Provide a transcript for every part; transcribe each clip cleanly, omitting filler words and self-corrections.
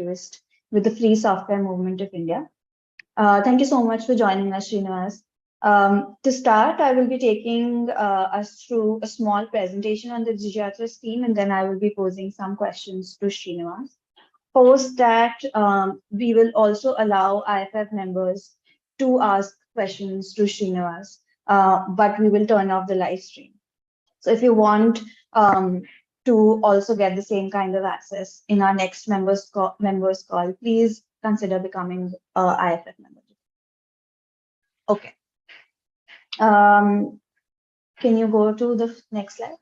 activist with the Free Software Movement of India. Thank you so much for joining us, Srinivas. To start, I will be taking us through a small presentation on the DigiYatra scheme, and then I will be posing some questions to Srinivas. Post that, we will also allow IFF members to ask questions to Srinivas, but we will turn off the live stream. So if you want to also get the same kind of access in our next members call, please consider becoming IFF member. Okay. Can you go to the next slide?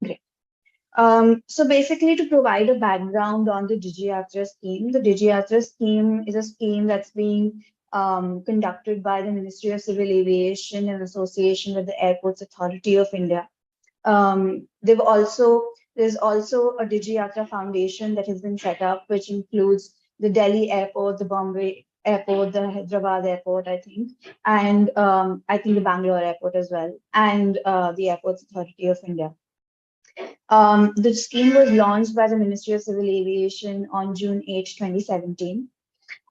Great. So basically, to provide a background on the DigiYatra scheme, the DigiYatra scheme is a scheme that's being conducted by the Ministry of Civil Aviation in association with the Airports Authority of India. There's also a DigiYatra Foundation that has been set up, which includes the Delhi Airport, the Bombay Airport, the Hyderabad Airport, I think, and I think the Bangalore Airport as well, and the Airports Authority of India. The scheme was launched by the Ministry of Civil Aviation on June 8, 2017.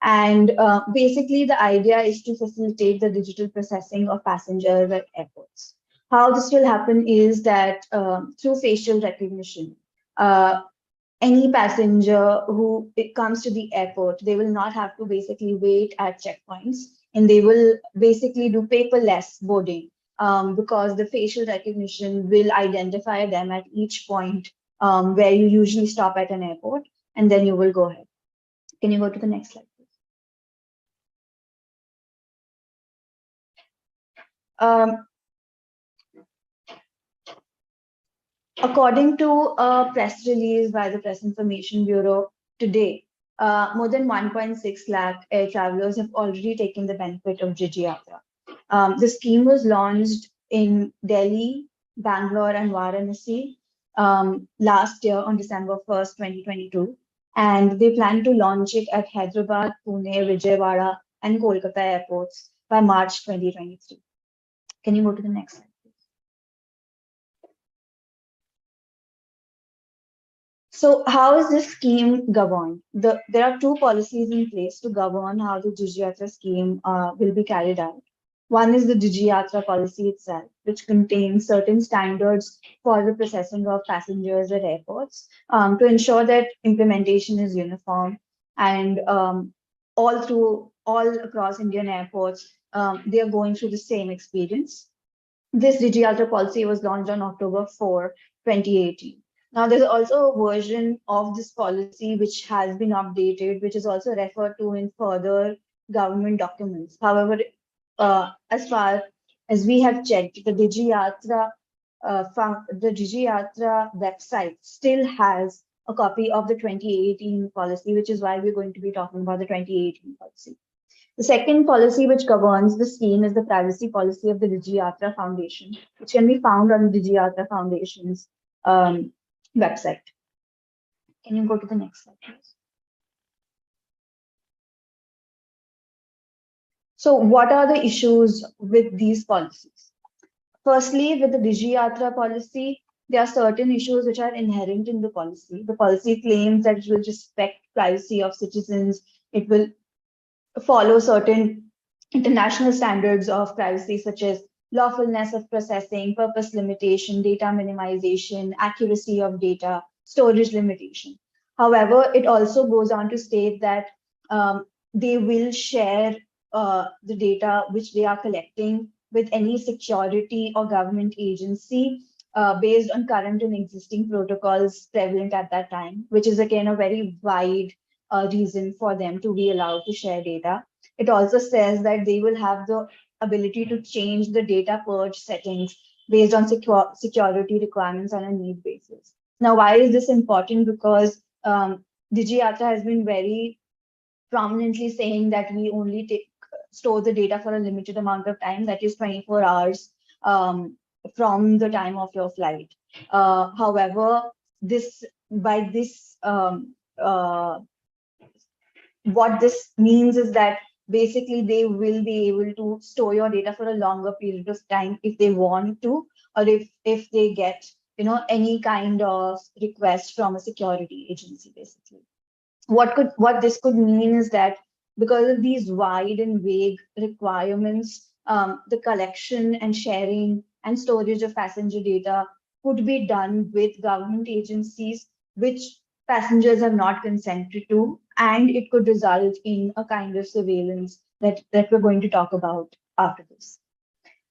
And basically, the idea is to facilitate the digital processing of passengers at airports. How this will happen is that through facial recognition, any passenger who comes to the airport, they will not have to basically wait at checkpoints, and they will basically do paperless boarding because the facial recognition will identify them at each point where you usually stop at an airport, and then you will go ahead. Can you go to the next slide, please? According to a press release by the Press Information Bureau today, more than 1.6 lakh air travelers have already taken the benefit of DigiYatra. The scheme was launched in Delhi, Bangalore, and Varanasi last year on December 1st, 2022. And they plan to launch it at Hyderabad, Pune, Vijayawada, and Kolkata airports by March 2023. Can you go to the next slide? So how is this scheme governed? There are two policies in place to govern how the DigiYatra scheme will be carried out. One is the DigiYatra policy itself, which contains certain standards for the processing of passengers at airports to ensure that implementation is uniform and all across Indian airports, they are going through the same experience. This DigiYatra policy was launched on October 4, 2018. Now, there's also a version of this policy which has been updated, which is also referred to in further government documents. However, as far as we have checked, the DigiYatra website still has a copy of the 2018 policy, which is why we're going to be talking about the 2018 policy. The second policy which governs the scheme is the privacy policy of the DigiYatra Foundation, which can be found on the DigiYatra Foundation's website. Can you go to the next slide, please? So what are the issues with these policies? Firstly, with the DigiYatra policy, there are certain issues which are inherent in the policy. The policy claims that it will respect privacy of citizens. It will follow certain international standards of privacy, such as lawfulness of processing, purpose limitation, data minimization, accuracy of data, storage limitation. However, it also goes on to state that they will share the data which they are collecting with any security or government agency based on current and existing protocols prevalent at that time, which is again a very wide reason for them to be allowed to share data. It also says that they will have the ability to change the data purge settings based on security requirements on a need basis. Now, why is this important? Because DigiYatra has been very prominently saying that we only store the data for a limited amount of time, that is 24 hours from the time of your flight. However, what this means is that basically they will be able to store your data for a longer period of time if they want to, or if they get any kind of request from a security agency, basically. What this could mean is that because of these wide and vague requirements, the collection and sharing and storage of passenger data could be done with government agencies, which passengers have not consented to, and it could result in a kind of surveillance that we're going to talk about after this.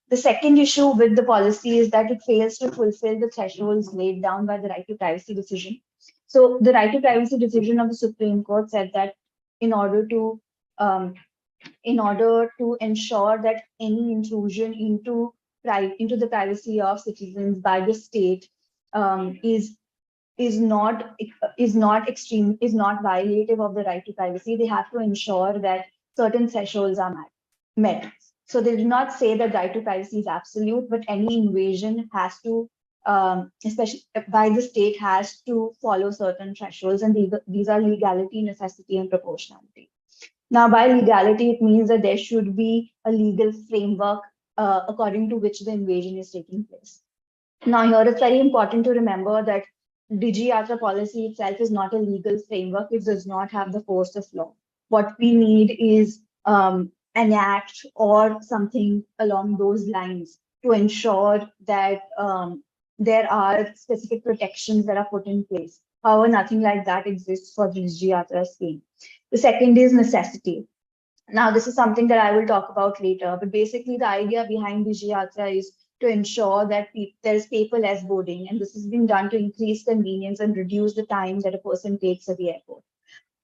The second issue with the policy is that it fails to fulfill the thresholds laid down by the right to privacy decision. So the right to privacy decision of the Supreme Court said that in order to um, ensure that any intrusion into the privacy of citizens by the state is not is not violative of the right to privacy. They have to ensure that certain thresholds are met. So they do not say that right to privacy is absolute, but any invasion has to, especially by the state, has to follow certain thresholds, and these are legality, necessity, and proportionality. Now, by legality, it means that there should be a legal framework according to which the invasion is taking place. Now, here it's very important to remember that DigiYatra policy itself is not a legal framework. It does not have the force of law. What we need is an act or something along those lines to ensure that there are specific protections that are put in place. However, nothing like that exists for the DigiYatra scheme. The second is necessity. Now, this is something that I will talk about later, but basically the idea behind DigiYatra is to ensure that there is paperless boarding, and this has been done to increase convenience and reduce the time that a person takes at the airport.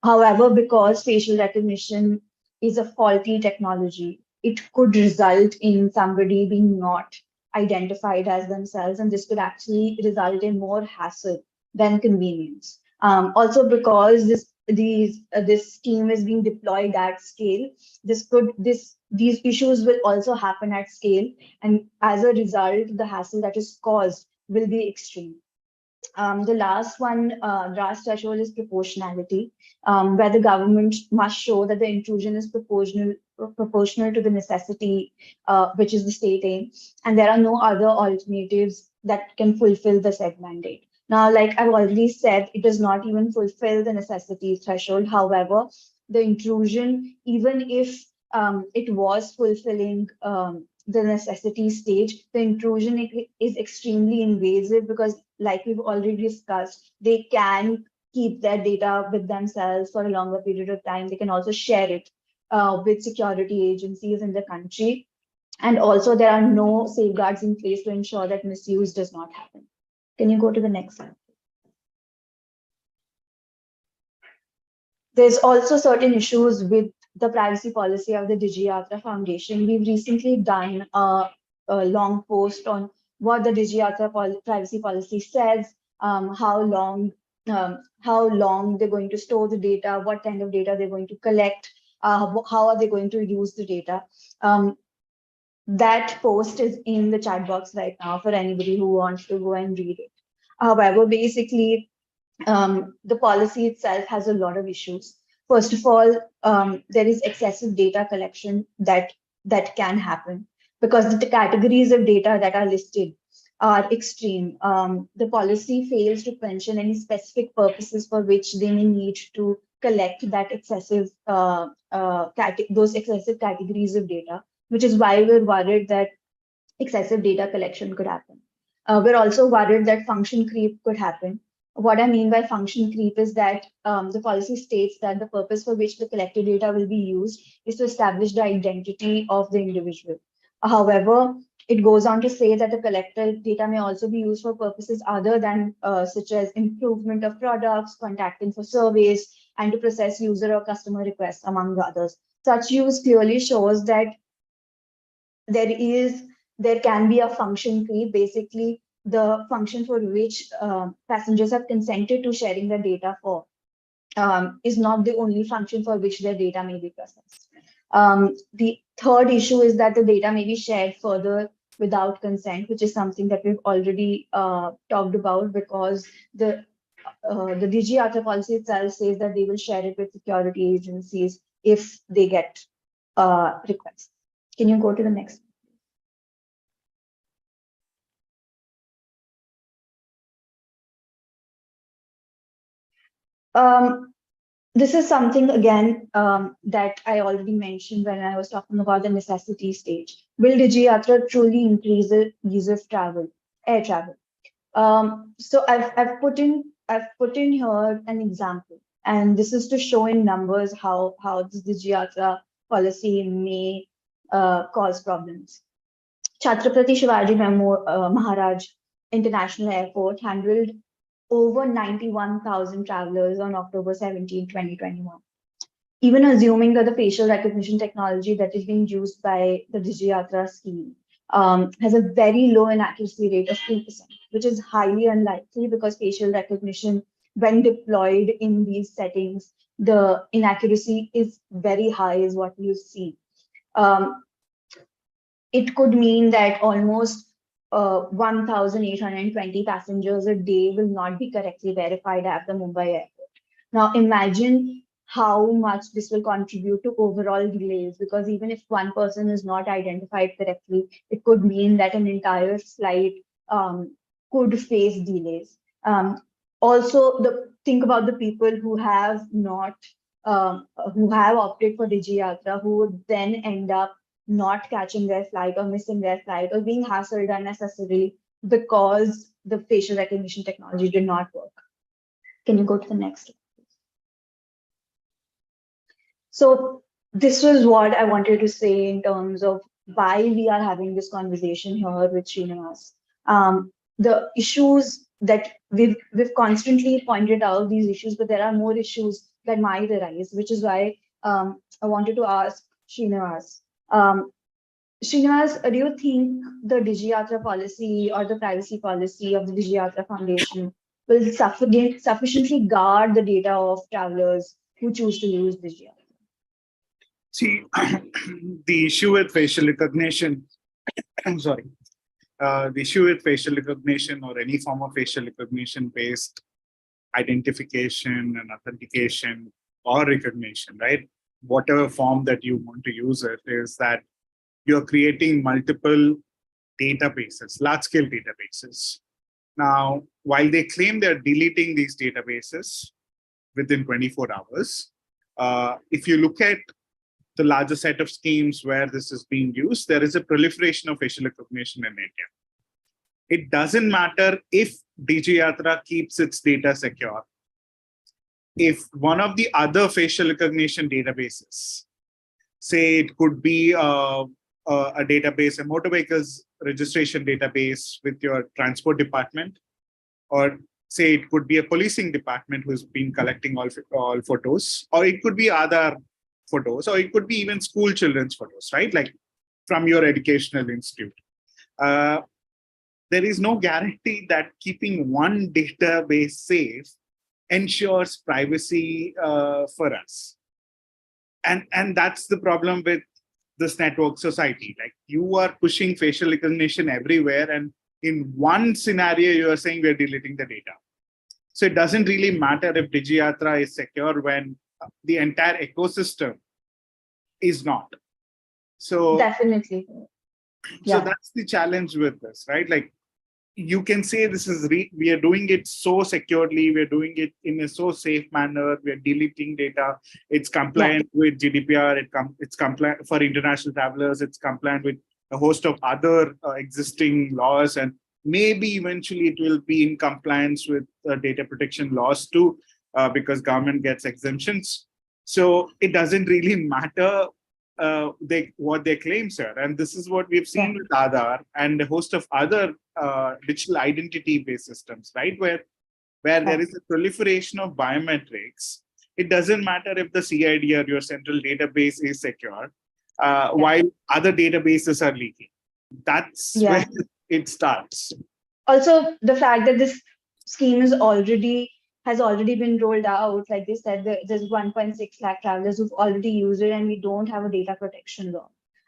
However, because facial recognition is a faulty technology, it could result in somebody being not identified as themselves, and this could actually result in more hassle than convenience. Also, because this scheme is being deployed at scale, these issues will also happen at scale, and as a result, the hassle that is caused will be extreme. The last threshold is proportionality, where the government must show that the intrusion is proportional to the necessity, which is the state aim, and there are no other alternatives that can fulfill the said mandate. Now, like I've already said, it does not even fulfill the necessity threshold. However, the intrusion, even if it was fulfilling the necessity stage, the intrusion is extremely invasive because, like we've already discussed, they can keep their data with themselves for a longer period of time. They can also share it with security agencies in the country. And also, there are no safeguards in place to ensure that misuse does not happen. Can you go to the next slide? There's also certain issues with the privacy policy of the DigiYatra Foundation. We've recently done a long post on what the DigiYatra privacy policy says, how long they're going to store the data, what kind of data they're going to collect, how are they going to use the data. That post is in the chat box right now for anybody who wants to go and read it. However, basically, the policy itself has a lot of issues. First of all, there is excessive data collection that can happen because the categories of data that are listed are extreme. The policy fails to mention any specific purposes for which they may need to collect that those excessive categories of data, which is why we're worried that excessive data collection could happen. We're also worried that function creep could happen. What I mean by function creep is that the policy states that the purpose for which the collected data will be used is to establish the identity of the individual. However, it goes on to say that the collected data may also be used for purposes other than such as improvement of products, contacting for surveys, and to process user or customer requests, among others. Such use clearly shows that there can be a function creep. Basically, the function for which passengers have consented to sharing their data for is not the only function for which their data may be processed. The third issue is that the data may be shared further without consent, which is something that we've already talked about, because the DigiYatra policy itself says that they will share it with security agencies if they get requests. Can you go to the next? This is something again that I already mentioned when I was talking about the necessity stage. Will DigiYatra truly increase the ease of travel, air travel? So I've put in here an example, and this is to show in numbers how this DigiYatra policy may cause problems. Chhatrapati Shivaji Maharaj International Airport handled over 91,000 travelers on October 17, 2021. Even assuming that the facial recognition technology that is being used by the DigiYatra scheme has a very low inaccuracy rate of 2%, which is highly unlikely because facial recognition, when deployed in these settings, the inaccuracy is very high, is what you see. Um, it could mean that almost 1,820 passengers a day will not be correctly verified at the Mumbai airport. Now, imagine how much this will contribute to overall delays, because even if one person is not identified correctly, it could mean that an entire flight could face delays. Also, think about the people who have not, who have opted for DigiYatra, who would then end up not catching their flight or missing their flight or being hassled unnecessarily because the facial recognition technology did not work. Can you go to the next slide? So this was what I wanted to say in terms of why we are having this conversation here with Srinivas. The issues that we've constantly pointed out these issues, but there are more issues that might arise, which is why I wanted to ask Srinivas. Srinivas, do you think the DigiYatra policy or the privacy policy of the DigiYatra Foundation will sufficiently guard the data of travelers who choose to use DigiYatra? See, the issue with facial recognition, I'm sorry, the issue with facial recognition or any form of facial recognition based identification and authentication or recognition, right? Whatever form that you want to use it, is that you're creating multiple databases, large-scale databases. Now, while they claim they're deleting these databases within 24 hours, if you look at the larger set of schemes where this is being used, there is a proliferation of facial recognition in India. It doesn't matter if DigiYatra keeps its data secure. If one of the other facial recognition databases, say it could be a database, a motor vehicles registration database with your transport department, or say it could be a policing department who's been collecting all photos, or it could be other photos, or it could be even school children's photos, right? Like from your educational institute. There is no guarantee that keeping one database safe ensures privacy for us. And that's the problem with this network society. Like, you are pushing facial recognition everywhere, and in one scenario, you are saying we're deleting the data. So it doesn't really matter if DigiYatra is secure when the entire ecosystem is not. So definitely. So that's the challenge with this, right? Like, you can say this is we are doing it so securely, we're doing it in a so safe manner, we're deleting data, it's compliant with GDPR, it's compliant for international travelers, it's compliant with a host of other existing laws, and maybe eventually it will be in compliance with data protection laws too, because government gets exemptions. So it doesn't really matter what their claims are. And this is what we've seen with Aadhaar and a host of other digital identity-based systems, right? Where there is a proliferation of biometrics. It doesn't matter if the CID or your central database is secure, while other databases are leaking. That's where it starts. Also, the fact that this scheme has already been rolled out, like they said, there's 1.6 lakh travelers who've already used it, and we don't have a data protection law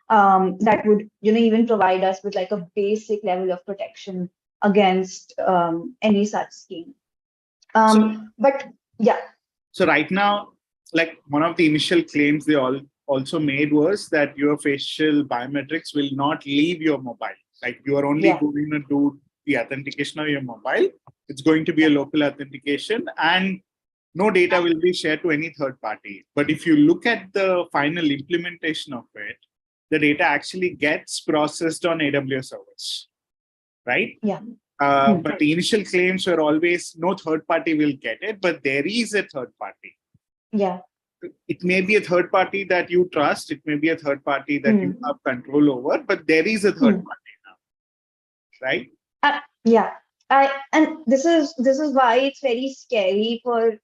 that would, even provide us with like a basic level of protection against any such scheme. So right now, like, one of the initial claims they also made was that your facial biometrics will not leave your mobile. Like, you are only going to do the authentication of your mobile. It's going to be a local authentication, and no data will be shared to any third party. But if you look at the final implementation of it, the data actually gets processed on AWS servers, right? Yeah. But the initial claims were always no third party will get it, but there is a third party. Yeah. It may be a third party that you trust, it may be a third party that you have control over, but there is a third party now, right? Yeah. And this is why it's very scary for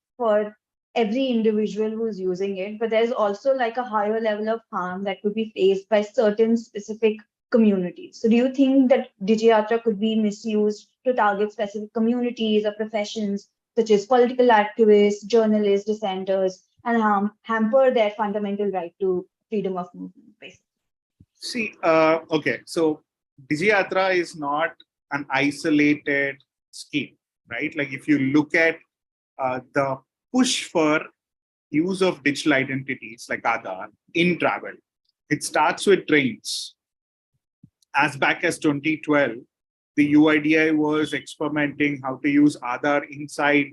every individual who's using it. But there's also like a higher level of harm that could be faced by certain specific communities. So do you think that DigiYatra could be misused to target specific communities or professions such as political activists, journalists, dissenters, and hamper their fundamental right to freedom of movement, basically? See, okay, so DigiYatra is not an isolated scheme, right? Like if you look at the push for use of digital identities like Aadhaar in travel, it starts with trains. As back as 2012, the UIDI was experimenting how to use Aadhaar inside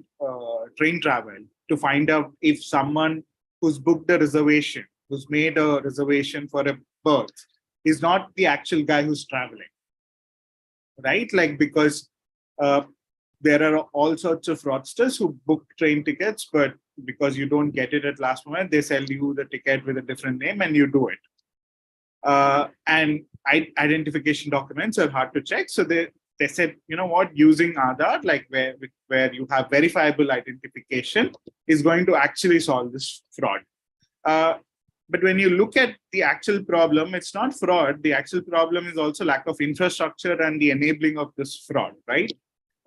train travel to find out if someone who's booked a reservation, who's made a reservation for a berth, is not the actual guy who's traveling, right? Like because there are all sorts of fraudsters who book train tickets, but because you don't get it at last moment, they sell you the ticket with a different name and you do it. And identification documents are hard to check. So they said, you know what, using Aadhaar, like where you have verifiable identification, is going to actually solve this fraud. But when you look at the actual problem, it's not fraud. The actual problem is also lack of infrastructure and the enabling of this fraud, right?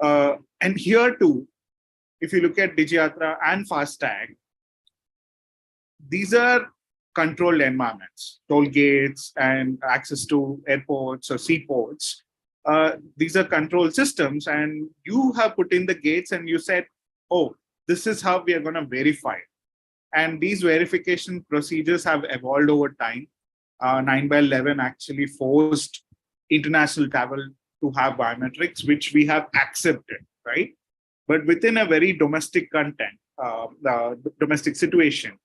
And here too, if you look at DigiYatra and FASTag, these are controlled environments, toll gates and access to airports or seaports. These are control systems, and you have put in the gates and you said, oh, this is how we are going to verify. And these verification procedures have evolved over time. 9/11 actually forced international travel to have biometrics, which we have accepted, right? But within a very domestic content, domestic situation,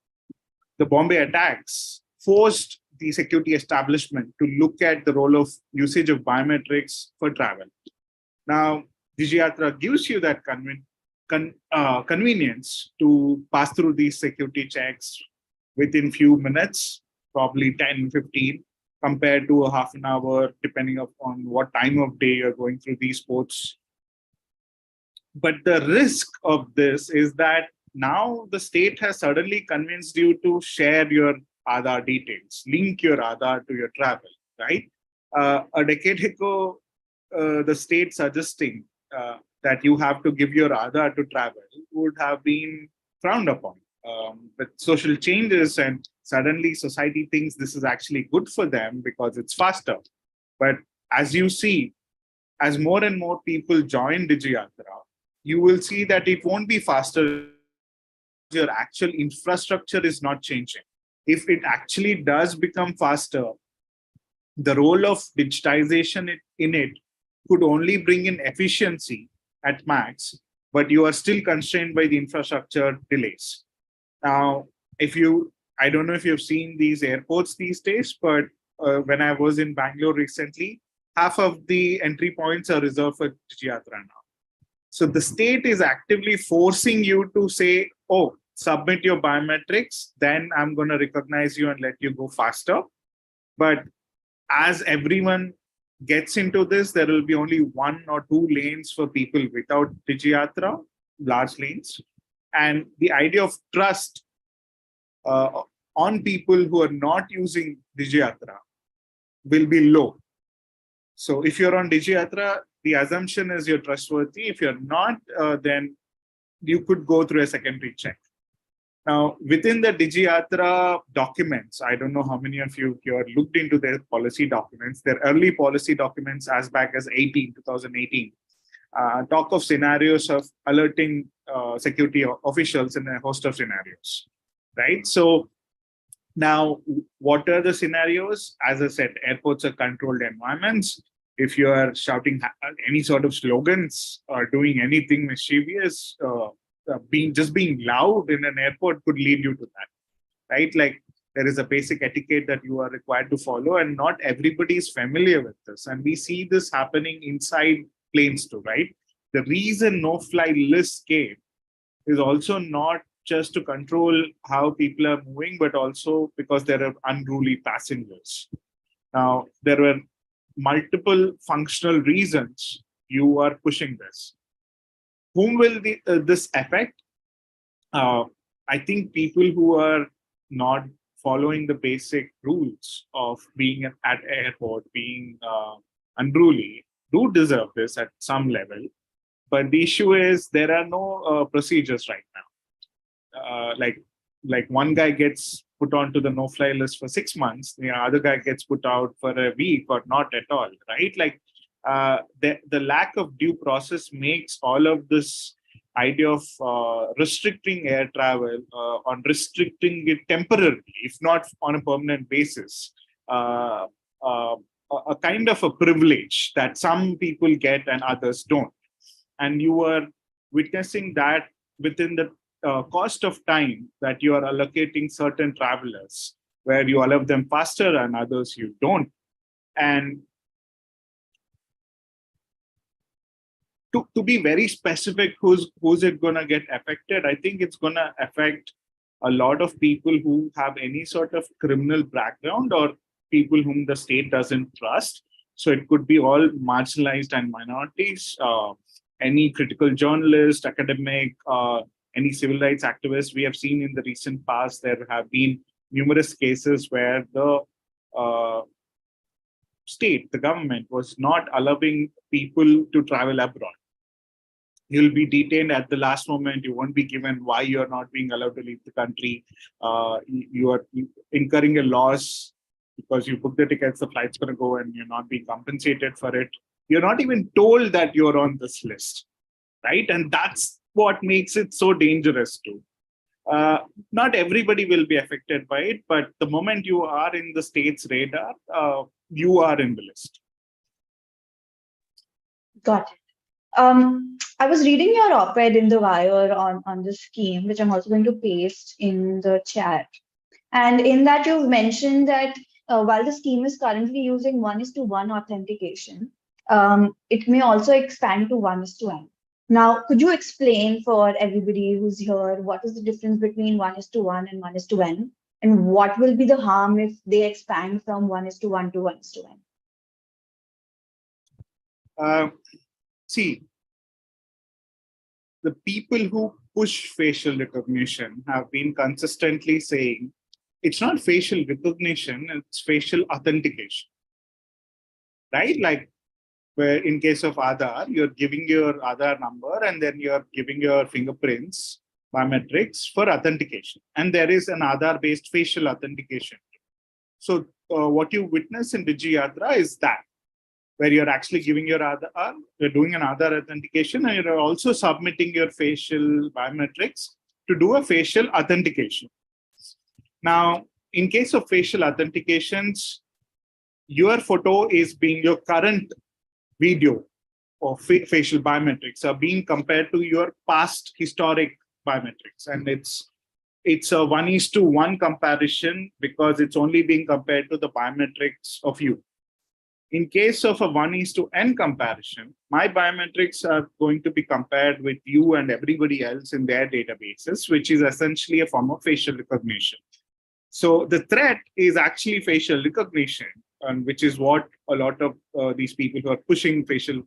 the Bombay attacks forced the security establishment to look at the role of usage of biometrics for travel. Now, DigiYatra gives you that convenience to pass through these security checks within few minutes, probably 10, 15, compared to a half an hour, depending upon what time of day you're going through these ports. But the risk of this is that now the state has suddenly convinced you to share your Aadhaar details, link your Aadhaar to your travel, right? A decade ago, the state suggesting that you have to give your Aadhaar to travel would have been frowned upon. With social changes, and suddenly society thinks this is actually good for them because it's faster. But as you see, as more and more people join DigiYatra, you will see that it won't be faster. Your actual infrastructure is not changing. If it actually does become faster, the role of digitization in it could only bring in efficiency at max, but you are still constrained by the infrastructure delays. Now, I don't know if you've seen these airports these days, but when I was in Bangalore recently, half of the entry points are reserved for DigiYatra now. So the state is actively forcing you to say, oh, submit your biometrics, then I'm going to recognize you and let you go faster. But as everyone gets into this, there will be only 1 or 2 lanes for people without DigiYatra, large lanes. And the idea of trust on people who are not using DigiYatra will be low. So if you're on DigiYatra, the assumption is you're trustworthy. If you're not, then you could go through a secondary check. Now, within the DigiYatra documents, I don't know how many of you here looked into their policy documents. Their early policy documents as back as 2018, talk of scenarios of alerting security officials in a host of scenarios, right? So now, what are the scenarios? As I said, airports are controlled environments. If you are shouting any sort of slogans or doing anything mischievous, being loud in an airport could lead you to that, right? Like there is a basic etiquette that you are required to follow, and not everybody is familiar with this. And we see this happening inside planes too, right? The reason no-fly lists came is also not just to control how people are moving, but also because there are unruly passengers. Now, there were multiple functional reasons you are pushing this. Whom will this affect? I think people who are not following the basic rules of being at airport, being unruly, do deserve this at some level. But the issue is there are no procedures right now. Like one guy gets put onto the no-fly list for 6 months, the other guy gets put out for a week or not at all, right? Like the lack of due process makes all of this idea of restricting air travel on restricting it temporarily, if not on a permanent basis, a kind of a privilege that some people get and others don't. And you are witnessing that within the cost of time that you are allocating certain travelers, where you allow them faster and others you don't. And to be very specific, who's it going to get affected? I think it's going to affect a lot of people who have any sort of criminal background or people whom the state doesn't trust. So it could be all marginalized and minorities, any critical journalist, academic, any civil rights activists. We have seen in the recent past, there have been numerous cases where the state, the government, was not allowing people to travel abroad. You'll be detained at the last moment. You won't be given why you're not being allowed to leave the country. You are incurring a loss because you booked the tickets, the flight's going to go and you're not being compensated for it. You're not even told that you're on this list, right? And that's what makes it so dangerous too. Not everybody will be affected by it, but the moment you are in the state's radar, you are in the list. Got it. I was reading your op-ed in the Wire on this scheme, which I'm also going to paste in the chat. And in that, you've mentioned that while the scheme is currently using 1:1 authentication, it may also expand to 1:n. Now, could you explain for everybody who's here what is the difference between 1:1 and 1:n, and what will be the harm if they expand from 1:1 to 1:n? See, the people who push facial recognition have been consistently saying it's not facial recognition, it's facial authentication, right? Like where in case of Aadhaar, you're giving your Aadhaar number and then you're giving your fingerprints, biometrics for authentication. And there is an Aadhaar-based facial authentication. So what you witness in DigiYatra is that, where you're actually giving your Aadhaar, you're doing an Aadhaar authentication, and you're also submitting your facial biometrics to do a facial authentication. Now, in case of facial authentications, your photo is being your current video of facial biometrics are being compared to your past historic biometrics. And it's a 1:1 comparison because it's only being compared to the biometrics of you. In case of a 1:n comparison, my biometrics are going to be compared with you and everybody else in their databases, which is essentially a form of facial recognition. So the threat is actually facial recognition, and which is what a lot of these people who are pushing facial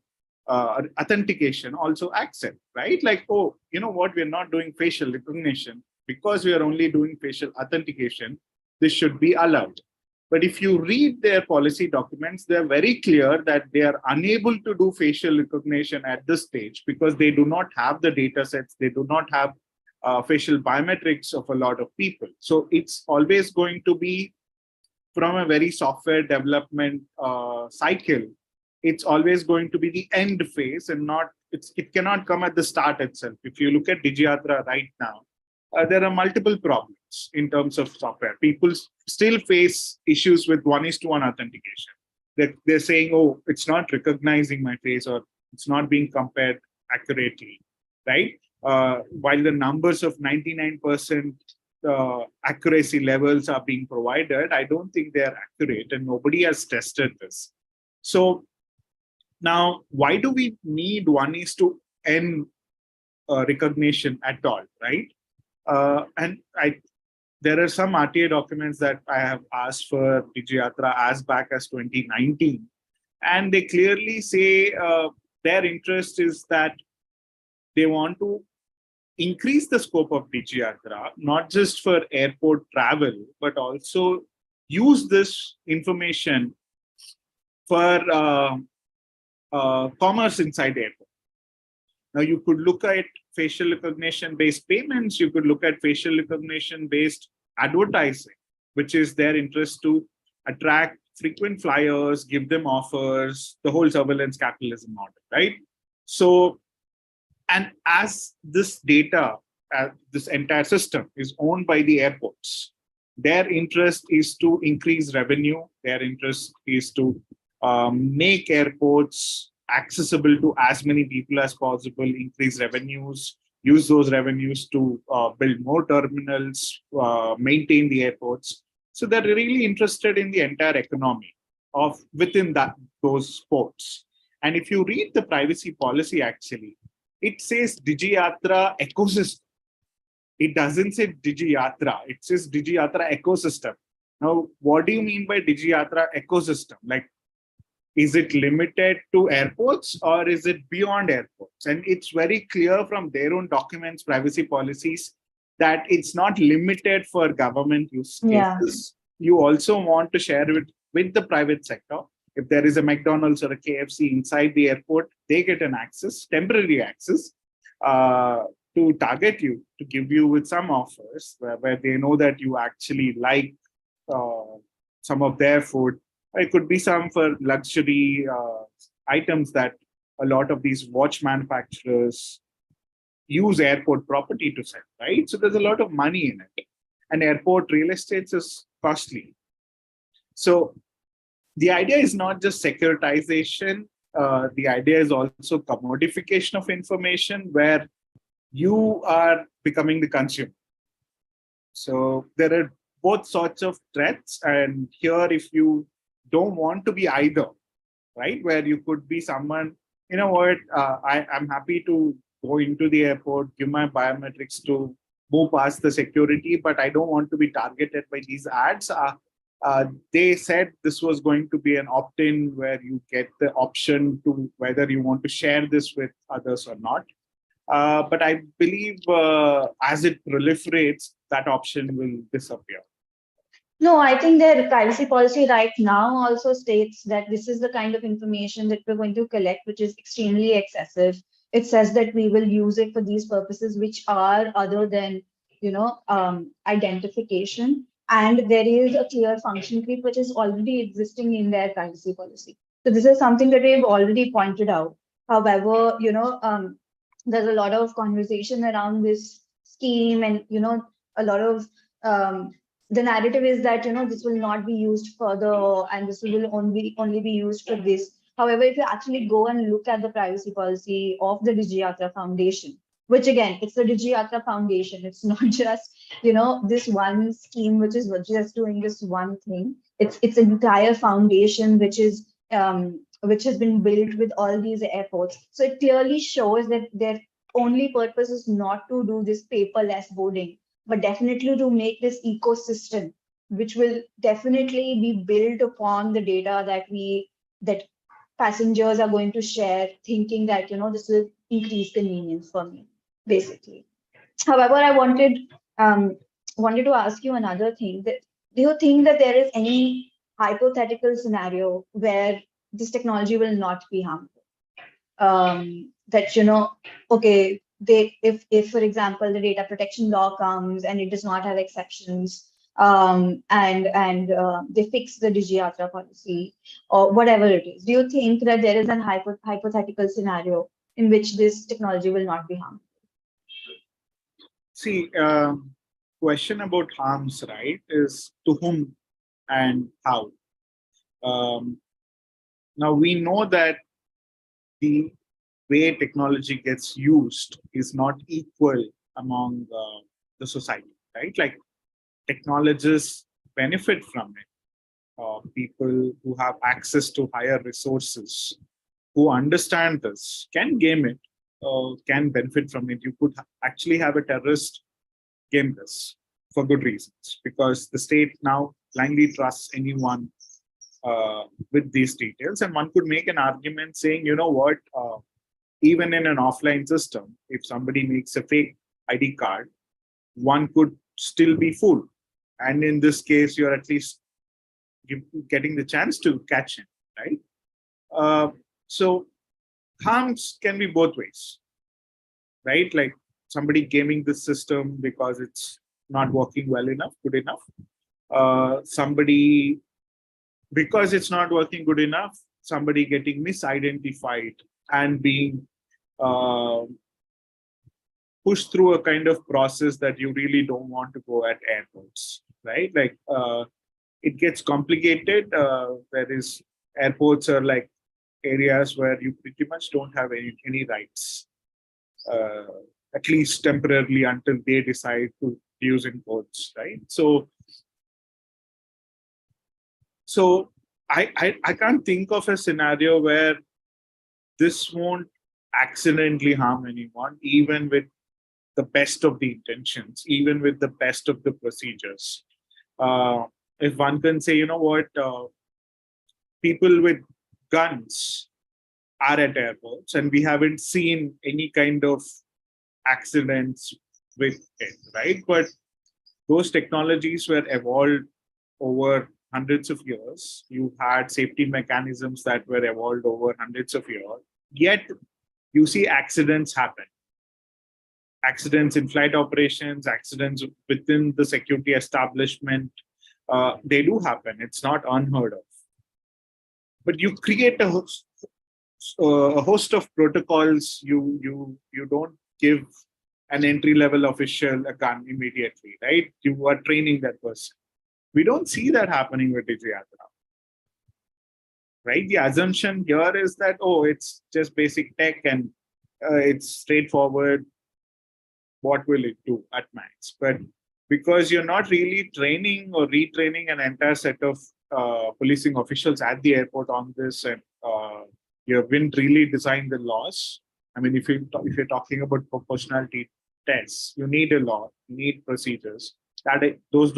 authentication also accept, right? Like, oh, you know what, we're not doing facial recognition because we are only doing facial authentication. This should be allowed. But if you read their policy documents, they're very clear that they are unable to do facial recognition at this stage because they do not have the data sets. They do not have facial biometrics of a lot of people. So it's always going to be from a very software development cycle. It's always going to be the end phase and not, it cannot come at the start itself. If you look at DigiYatra right now, there are multiple problems in terms of software. People still face issues with 1:1 authentication. They're saying, oh, it's not recognizing my face or it's not being compared accurately, right? while the numbers of 99% accuracy levels are being provided, I don't think they are accurate, and nobody has tested this. So now, why do we need 1:n recognition at all, right? There are some RTA documents that I have asked for DigiYatra as back as 2019, and they clearly say their interest is that they want to increase the scope of DigiYatra, not just for airport travel, but also use this information for commerce inside the airport. Now, you could look at facial recognition-based payments. You could look at facial recognition-based advertising, which is their interest to attract frequent flyers, give them offers, the whole surveillance capitalism model, right? So, and as this data, this entire system is owned by the airports, their interest is to increase revenue. Their interest is to make airports accessible to as many people as possible, increase revenues, use those revenues to build more terminals, maintain the airports. So they're really interested in the entire economy of within those ports. And if you read the privacy policy, actually, it says DigiYatra ecosystem. It doesn't say DigiYatra. It says DigiYatra ecosystem. Now, what do you mean by DigiYatra ecosystem? Like, is it limited to airports or is it beyond airports? And it's very clear from their own documents, privacy policies, that it's not limited for government use cases. You also want to share it with the private sector. If there is a McDonald's or a KFC inside the airport, they get an access, temporary access, to target you, to give you with some offers where they know that you actually like some of their food. It could be some for luxury items that a lot of these watch manufacturers use airport property to sell, right? So there's a lot of money in it. And airport real estate is costly. So the idea is not just securitization. The idea is also commodification of information where you are becoming the consumer. So there are both sorts of threats. And here, if you don't want to be either, right? Where you could be someone, you know what, I'm happy to go into the airport, give my biometrics to move past the security, but I don't want to be targeted by these ads. They said this was going to be an opt-in where you get the option to whether you want to share this with others or not. But I believe as it proliferates, that option will disappear. No, I think their privacy policy right now also states that this is the kind of information that we're going to collect, which is extremely excessive. It says that we will use it for these purposes, which are other than, identification. And there is a clear function creep, which is already existing in their privacy policy. So this is something that we've already pointed out. However, there's a lot of conversation around this scheme, and a lot of the narrative is that this will not be used further, and this will only be used for this. However, if you actually go and look at the privacy policy of the DigiYatra Foundation, which again, it's the DigiYatra Foundation, it's not just this one scheme which is just doing this one thing. It's an entire foundation which has been built with all these airports. So it clearly shows that their only purpose is not to do this paperless boarding, but definitely to make this ecosystem, which will definitely be built upon the data that passengers are going to share, thinking that this will increase convenience for me, basically. However, I wanted to ask you another thing. That do you think that there is any hypothetical scenario where this technology will not be harmful? That okay, if for example the data protection law comes and it does not have exceptions, and they fix the DigiYatra policy or whatever it is, do you think that there is an hypothetical scenario in which this technology will not be harmful? See, question about harms, right, is to whom and how. Now we know that the way technology gets used is not equal among the society, right? Like technologists benefit from it. People who have access to higher resources, who understand this, can game it, can benefit from it. You could actually have a terrorist game this for good reasons, because the state now blindly trusts anyone with these details. And one could make an argument saying, you know what, even in an offline system, if somebody makes a fake ID card, one could still be fooled. And in this case, you're at least getting the chance to catch him, right? So harms can be both ways, right? Like somebody gaming the system because it's not working well enough, good enough. Somebody, because it's not working good enough, somebody getting misidentified and being pushed through a kind of process that you really don't want to go at airports, right? Like it gets complicated. There is airports are like areas where you pretty much don't have any rights, at least temporarily until they decide to use imports, right? So I can't think of a scenario where this won't accidentally harm anyone, even with the best of the intentions, even with the best of the procedures. If one can say, you know what, people with guns are at airports and we haven't seen any kind of accidents with it, right? But those technologies were evolved over hundreds of years. You had safety mechanisms that were evolved over hundreds of years. Yet you see accidents happen. Accidents in flight operations, accidents within the security establishment, they do happen. It's not unheard of. But you create a host of protocols. You don't give an entry-level official a gun immediately, right? You are training that person. We don't see that happening with DigiYatra, right? The assumption here is that, oh, it's just basic tech and it's straightforward. What will it do at max? But because you're not really training or retraining an entire set of policing officials at the airport on this, and you haven't really designed the laws. I mean, if you're talking about proportionality tests, you need a law, you need procedures. Those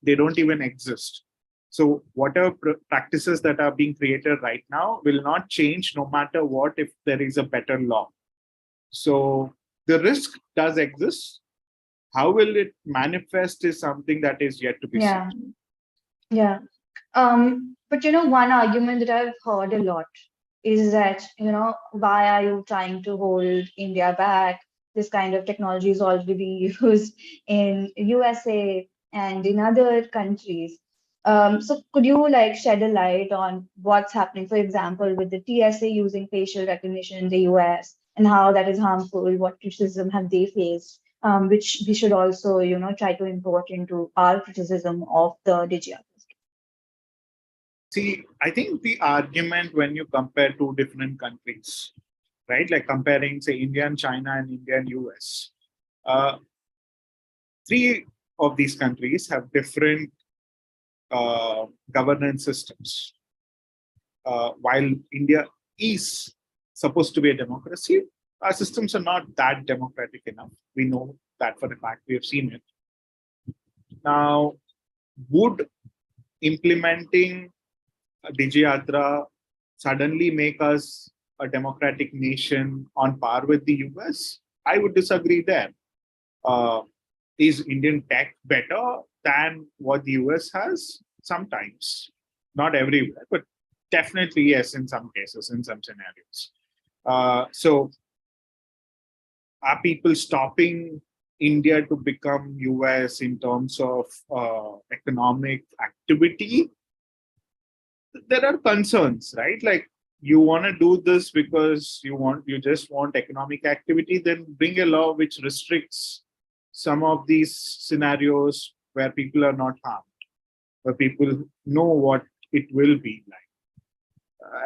they don't even exist. So whatever practices that are being created right now will not change no matter what if there is a better law. So the risk does exist. How will it manifest is something that is yet to be seen. Yeah. But one argument that I've heard a lot is that, why are you trying to hold India back? This kind of technology is already being used in USA and in other countries. So could you shed a light on what's happening, for example, with the TSA using facial recognition in the US and how that is harmful? What criticism have they faced? Which we should also, try to import into our criticism of the DigiYatra. See, I think the argument when you compare two different countries, right? Like comparing, say, India and China and India and US. Three of these countries have different governance systems. While India is supposed to be a democracy, our systems are not that democratic enough. We know that for a fact. We have seen it. Now, would implementing DigiYatra suddenly make us a democratic nation on par with the US? I would disagree there. Is Indian tech better than what the US has? Sometimes, not everywhere, but definitely yes, in some cases, in some scenarios. So are people stopping India to become US in terms of economic activity? There are concerns, right? Like you want to do this because you just want economic activity, then bring a law which restricts some of these scenarios where people are not harmed, where people know what it will be like.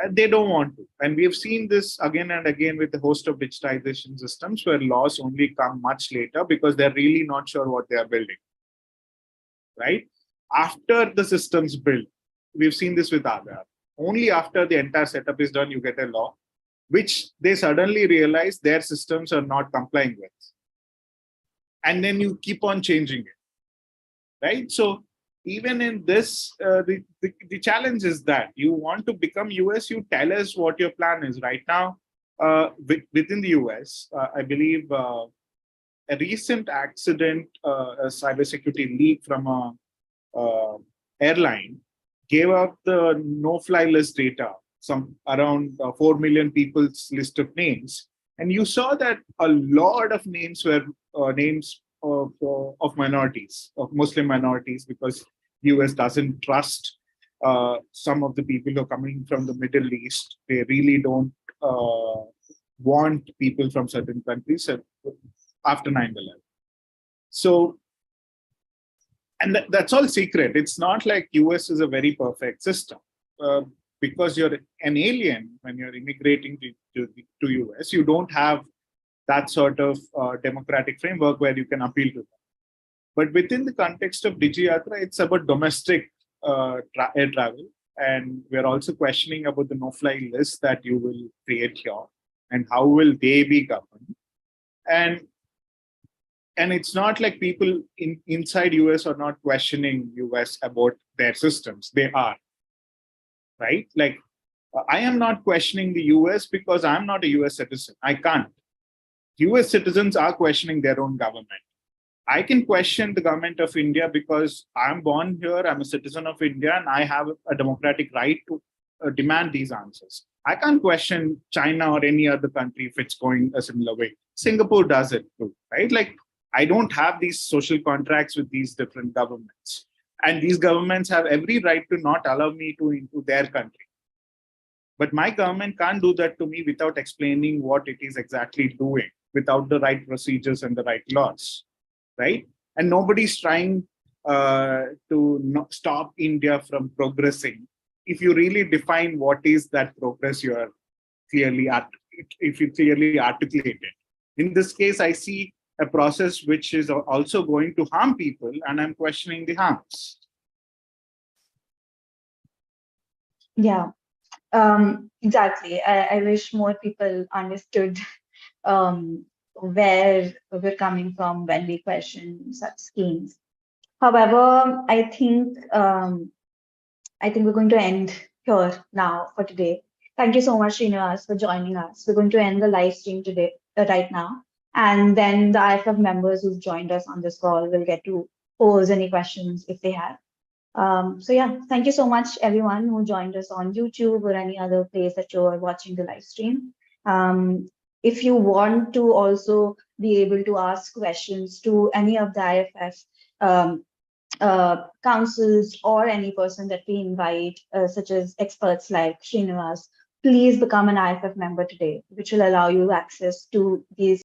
They don't want to. And we've seen this again and again with a host of digitization systems where laws only come much later because they're really not sure what they are building, right? After the system's built, we've seen this with Aadhaar. Only after the entire setup is done, you get a law, which they suddenly realize their systems are not complying with. And then you keep on changing it, right? So even in this, the challenge is that you want to become US, you tell us what your plan is. Right now, within the US, I believe a recent accident, a cybersecurity leak from a airline gave out the no-fly list data, some around 4 million people's list of names. And you saw that a lot of names were names of minorities, of Muslim minorities, because US doesn't trust some of the people who are coming from the Middle East. They really don't want people from certain countries after 9/11. So, and that's all secret. It's not like US is a very perfect system. Because you're an alien when you're immigrating to US, you don't have that sort of democratic framework where you can appeal to them. But within the context of DigiYatra, it's about domestic air travel. And we're also questioning about the no-fly list that you will create here and how will they be governed. And it's not like people inside US are not questioning US about their systems. They are, right? Like, I am not questioning the US because I'm not a US citizen. I can't. US citizens are questioning their own government. I can question the government of India because I'm born here, I'm a citizen of India, and I have a democratic right to demand these answers. I can't question China or any other country if it's going a similar way. Singapore does it too, right? Like, I don't have these social contracts with these different governments. And these governments have every right to not allow me into their country. But my government can't do that to me without explaining what it is exactly doing, without the right procedures and the right laws, right? And nobody's trying to stop India from progressing. If you really define what is that progress you are if you clearly articulate it. In this case, I see a process which is also going to harm people, and I'm questioning the harms. Yeah, exactly. I wish more people understood where we're coming from when we question such schemes. However, I think we're going to end here now for today. Thank you so much, Srinivas, for joining us. We're going to end the live stream today, right now. And then the IFF members who've joined us on this call will get to pose any questions if they have. So yeah, thank you so much, everyone who joined us on YouTube or any other place that you're watching the live stream. If you want to also be able to ask questions to any of the IFF councils or any person that we invite, such as experts like Srinivas, please become an IFF member today, which will allow you access to these